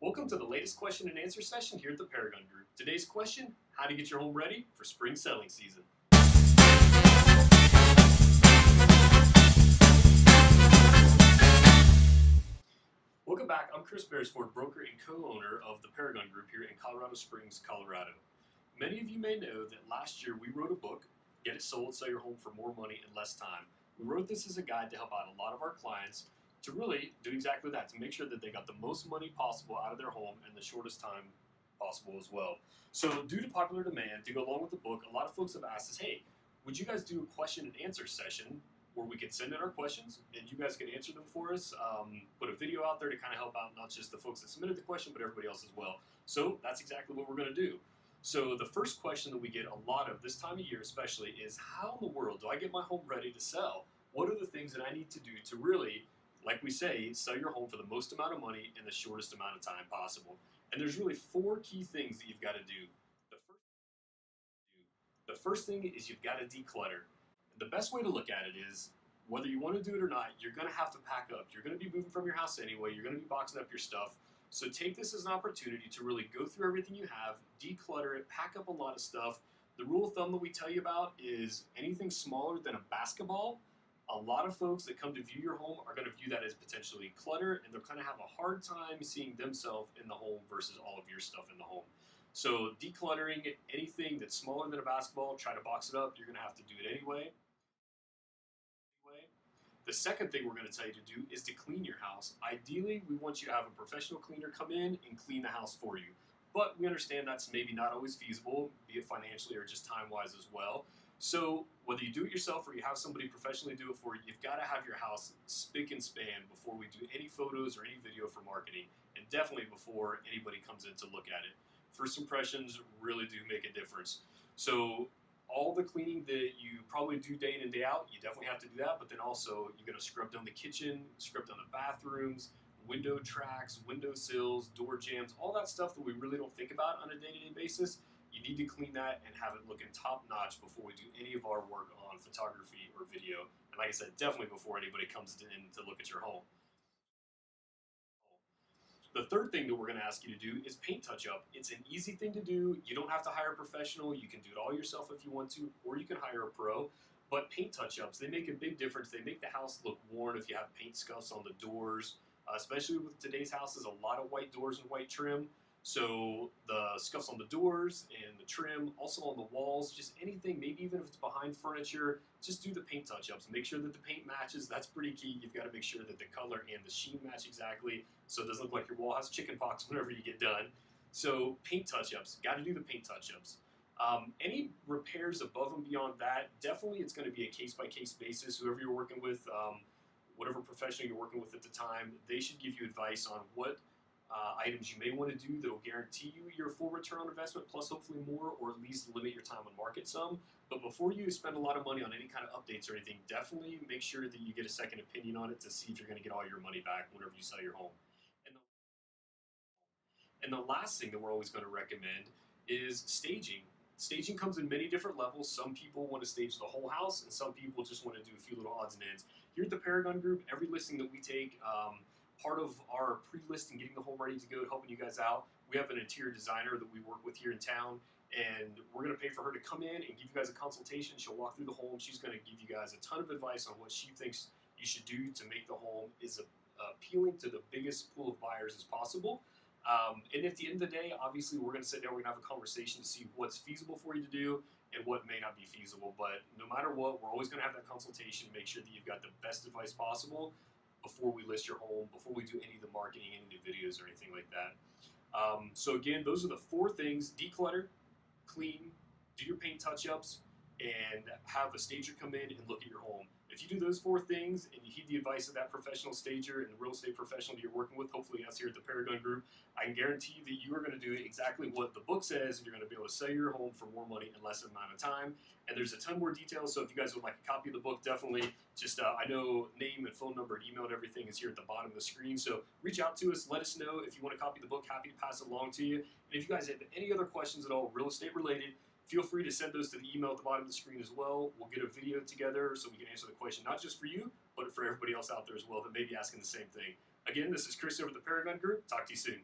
Welcome to the latest question and answer session here at the Paragon Group. Today's question, how to get your home ready for spring selling season. Welcome back. I'm Chris Beresford, broker and co-owner of the Paragon Group here in Colorado Springs, Colorado. Many of you may know that last year we wrote a book, Get It Sold, Sell Your Home for More Money in Less Time. We wrote this as a guide to help out a lot of our clients to really do exactly that, to make sure that they got the most money possible out of their home in the shortest time possible as well. So due to popular demand, to go along with the book, a lot of folks have asked us, hey, would you guys do a question and answer session where we could send in our questions and you guys could answer them for us, put a video out there to kind of help out not just the folks that submitted the question, but everybody else as well. So that's exactly what we're going to do. So the first question that we get a lot of this time of year especially is, how in the world do I get my home ready to sell? What are the things that I need to do to really, like we say, sell your home for the most amount of money in the shortest amount of time possible? And there's really 4 key things that you've got to do. The first thing is you've got to declutter. The best way to look at it is, whether you want to do it or not, you're going to have to pack up. You're going to be moving from your house anyway. You're going to be boxing up your stuff. So take this as an opportunity to really go through everything you have, declutter it, pack up a lot of stuff. The rule of thumb that we tell you about is anything smaller than a basketball, a lot of folks that come to view your home are going to view that as potentially clutter, and they're going to have a hard time seeing themselves in the home versus all of your stuff in the home. So decluttering anything that's smaller than a basketball, try to box it up. You're going to have to do it anyway. The second thing we're going to tell you to do is to clean your house. Ideally, we want you to have a professional cleaner come in and clean the house for you. But we understand that's maybe not always feasible, be it financially or just time-wise as well. So whether you do it yourself or you have somebody professionally do it for you, you've got to have your house spick and span before we do any photos or any video for marketing, and definitely before anybody comes in to look at it. First impressions really do make a difference. So all the cleaning that you probably do day in and day out, you definitely have to do that, but then also you're going to scrub down the kitchen, scrub down the bathrooms, window tracks, window sills, door jambs, all that stuff that we really don't think about on a day-to-day basis. You need to clean that and have it looking top-notch before we do any of our work on photography or video. And like I said, definitely before anybody comes in to look at your home. The third thing that we're going to ask you to do is paint touch-up. It's an easy thing to do. You don't have to hire a professional. You can do it all yourself if you want to, or you can hire a pro. But paint touch-ups, they make a big difference. They make the house look worn if you have paint scuffs on the doors, especially with today's houses, a lot of white doors and white trim. So the scuffs on the doors and the trim, also on the walls, just anything, maybe even if it's behind furniture, just do the paint touch-ups. Make sure that the paint matches. That's pretty key. You've got to make sure that the color and the sheen match exactly, so it doesn't look like your wall has chicken pox whenever you get done. So paint touch-ups, got to do the paint touch-ups. Any repairs above and beyond that, definitely it's going to be a case-by-case basis. Whoever you're working with, whatever professional you're working with at the time, they should give you advice on what items you may want to do that will guarantee you your full return on investment, plus hopefully more, or at least limit your time on market some. But before you spend a lot of money on any kind of updates or anything, definitely make sure that you get a second opinion on it to see if you're going to get all your money back whenever you sell your home. And the last thing that we're always going to recommend is staging. Staging comes in many different levels. Some people want to stage the whole house, and some people just want to do a few little odds and ends. Here at the Paragon Group, every listing that we take, part of our pre-listing, getting the home ready to go, helping you guys out, we have an interior designer that we work with here in town, and we're going to pay for her to come in and give you guys a consultation. She'll walk through the home. She's going to give you guys a ton of advice on what she thinks you should do to make the home as appealing to the biggest pool of buyers as possible. And at the end of the day, obviously, we're going to sit down, we're going to have a conversation to see what's feasible for you to do and what may not be feasible. But no matter what, we're always going to have that consultation, make sure that you've got the best advice possible before we list your home, before we do any of the marketing, any of the videos or anything like that. So again, those are the 4 things: declutter, clean, do your paint touch-ups, and have a stager come in and look at your home. If you do those 4 things and you heed the advice of that professional stager and the real estate professional that you're working with, hopefully us here at the Paragon Group, I can guarantee you that you are going to do exactly what the book says, and you're going to be able to sell your home for more money in less amount of time. And there's a ton more details, so if you guys would like a copy of the book, definitely just, I know name and phone number and email and everything is here at the bottom of the screen. So reach out to us, let us know if you want a copy of the book, happy to pass it along to you. And if you guys have any other questions at all real estate related, feel free to send those to the email at the bottom of the screen as well. We'll get a video together so we can answer the question, not just for you, but for everybody else out there as well that may be asking the same thing. Again, this is Chris over at the Paragon Group. Talk to you soon.